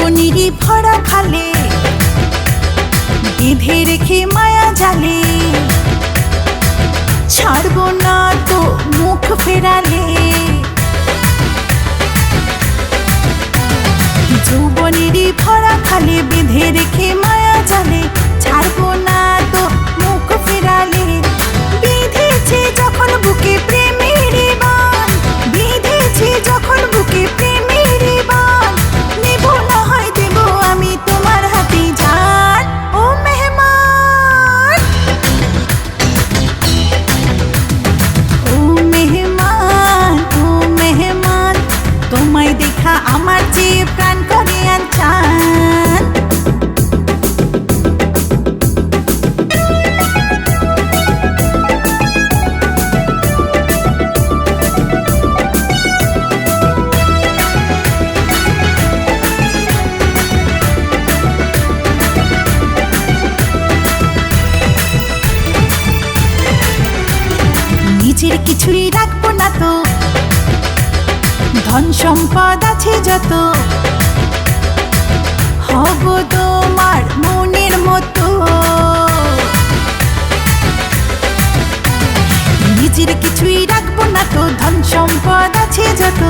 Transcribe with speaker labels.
Speaker 1: যৌবনেরই ভরা খালে বেঁধে রেখে মায়া জালে, ছাড়বো না তো মুখ ফেরালে। যৌবনেরই ভরা খালে বেঁধে রেখে মায়া জালে, ছাড়বো না তো মুখ ফেরালে। বেঁধেছে যখন বুকে প্রেমের বান, বেঁধেছে যখন বুকে প্রেমের বান, নেব না হয় দেব আমি তোমার হাতে জান। ও মেহমান, ও মেহমান, ও মেহমান, তোমায় দেখা আমার চেয়ে প্রাণ করে আনচান। নিজের কিছুই রাখবো না তো, ধন সম্পদ আছে যত, হব তোমার মনের মতো। নিজের কিছুই রাখবো না তো, ধন সম্পদ আছে যত,